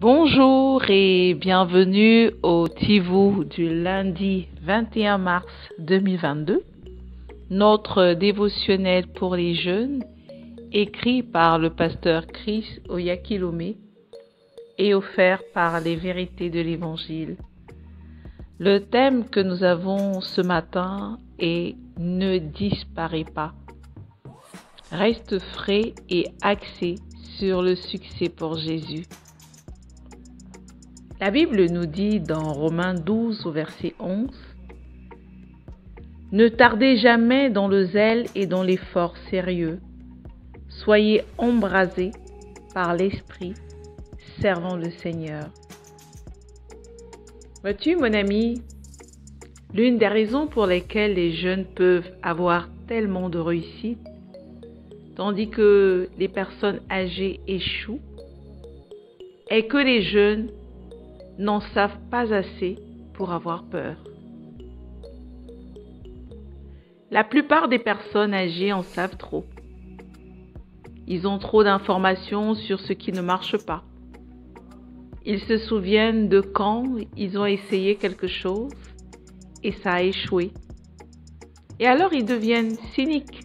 Bonjour et bienvenue au Tivou du lundi 21 mars 2022, notre dévotionnel pour les jeunes, écrit par le pasteur Chris Oyakilome et offert par les vérités de l'Évangile. Le thème que nous avons ce matin est « Ne disparaît pas ». Reste frais et axé sur le succès pour Jésus. La Bible nous dit dans Romains 12 au verset 11 « Ne tardez jamais dans le zèle et dans l'effort sérieux. Soyez embrasés par l'Esprit, servant le Seigneur. » Vois-tu, mon ami, l'une des raisons pour lesquelles les jeunes peuvent avoir tellement de réussite, tandis que les personnes âgées échouent, est que les jeunes n'en savent pas assez pour avoir peur. La plupart des personnes âgées en savent trop. Ils ont trop d'informations sur ce qui ne marche pas. Ils se souviennent de quand ils ont essayé quelque chose et ça a échoué. Et alors ils deviennent cyniques.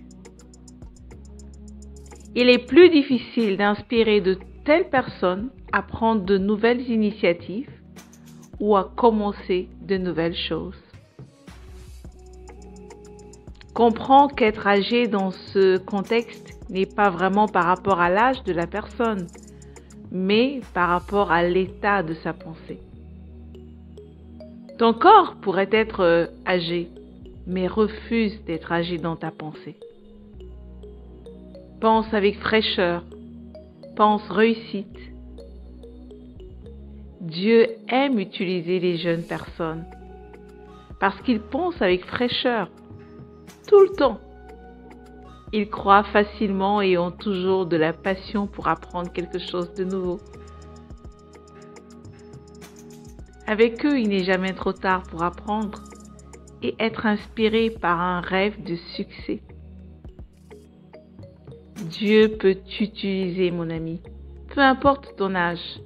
Il est plus difficile d'inspirer de telles personnes à prendre de nouvelles initiatives ou à commencer de nouvelles choses. Comprends qu'être âgé dans ce contexte n'est pas vraiment par rapport à l'âge de la personne, mais par rapport à l'état de sa pensée. Ton corps pourrait être âgé, mais refuse d'être âgé dans ta pensée. Pense avec fraîcheur, pense réussite. Dieu aime utiliser les jeunes personnes parce qu'ils pensent avec fraîcheur, tout le temps. Ils croient facilement et ont toujours de la passion pour apprendre quelque chose de nouveau. Avec eux, il n'est jamais trop tard pour apprendre et être inspiré par un rêve de succès. Dieu peut t'utiliser, mon ami, peu importe ton âge.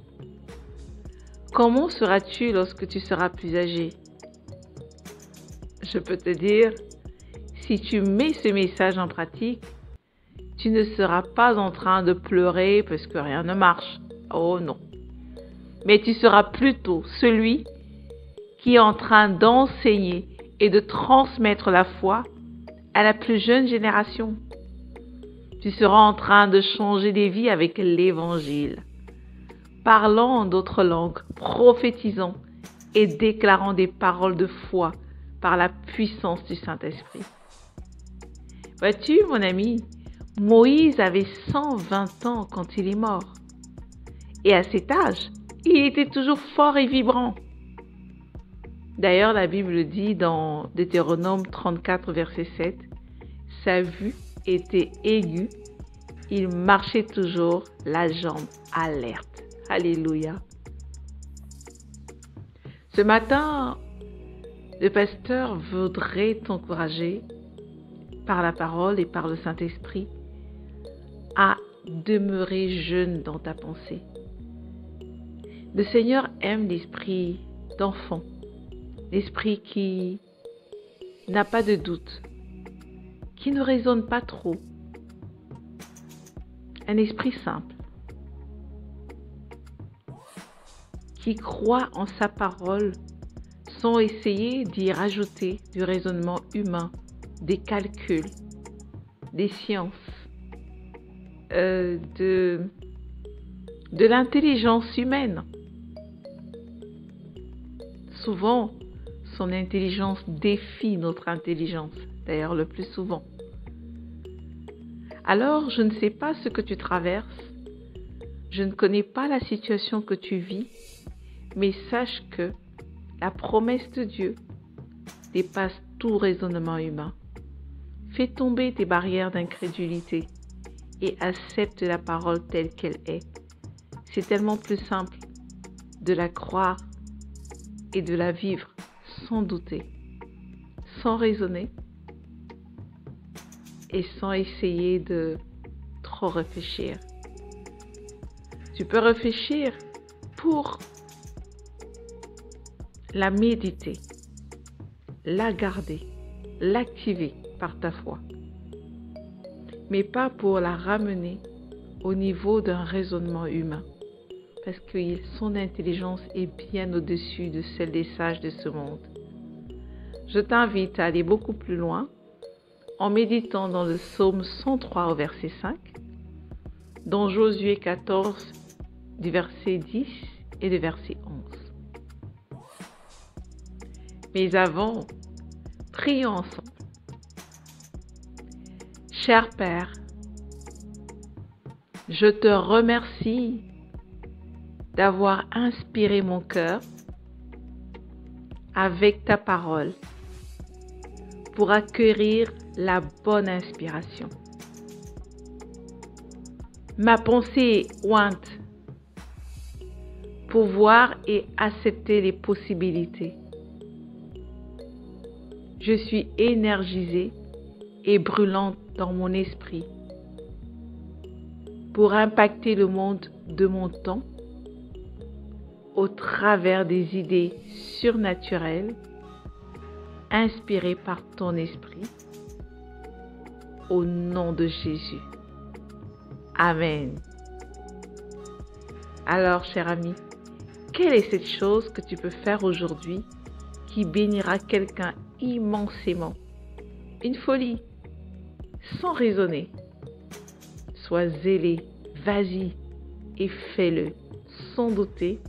Comment seras-tu lorsque tu seras plus âgé? Je peux te dire, si tu mets ce message en pratique, tu ne seras pas en train de pleurer parce que rien ne marche. Oh non. Mais tu seras plutôt celui qui est en train d'enseigner et de transmettre la foi à la plus jeune génération. Tu seras en train de changer des vies avec l'Évangile. Parlant en d'autres langues, prophétisant et déclarant des paroles de foi par la puissance du Saint-Esprit. Vois-tu, mon ami, Moïse avait 120 ans quand il est mort. Et à cet âge, il était toujours fort et vibrant. D'ailleurs, la Bible dit dans Deutéronome 34, verset 7, « Sa vue était aiguë, il marchait toujours la jambe alerte. » Alléluia. Ce matin, le pasteur voudrait t'encourager par la parole et par le Saint-Esprit à demeurer jeune dans ta pensée. Le Seigneur aime l'esprit d'enfant, l'esprit qui n'a pas de doute, qui ne raisonne pas trop, un esprit simple, qui croit en sa parole sans essayer d'y rajouter du raisonnement humain, des calculs, des sciences, de l'intelligence humaine. Souvent, son intelligence défie notre intelligence, d'ailleurs le plus souvent. Alors, je ne sais pas ce que tu traverses, je ne connais pas la situation que tu vis, mais sache que la promesse de Dieu dépasse tout raisonnement humain. Fais tomber tes barrières d'incrédulité et accepte la parole telle qu'elle est. C'est tellement plus simple de la croire et de la vivre sans douter, sans raisonner et sans essayer de trop réfléchir. Tu peux réfléchir pour la méditer, la garder, l'activer par ta foi, mais pas pour la ramener au niveau d'un raisonnement humain, parce que son intelligence est bien au-dessus de celle des sages de ce monde. Je t'invite à aller beaucoup plus loin en méditant dans le psaume 103 au verset 5, dans Josué 14 du verset 10 et du verset 11. Mais avant, prions ensemble. Cher Père, je te remercie d'avoir inspiré mon cœur avec ta parole pour acquérir la bonne inspiration. Ma pensée est ointe pour voir et accepter les possibilités. Je suis énergisée et brûlante dans mon esprit pour impacter le monde de mon temps au travers des idées surnaturelles inspirées par ton esprit. Au nom de Jésus. Amen. Alors, cher ami, quelle est cette chose que tu peux faire aujourd'hui qui bénira quelqu'un immensément? Une folie, sans raisonner. Sois zélé, vas-y et fais-le, sans douter,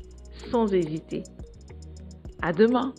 sans hésiter. À demain.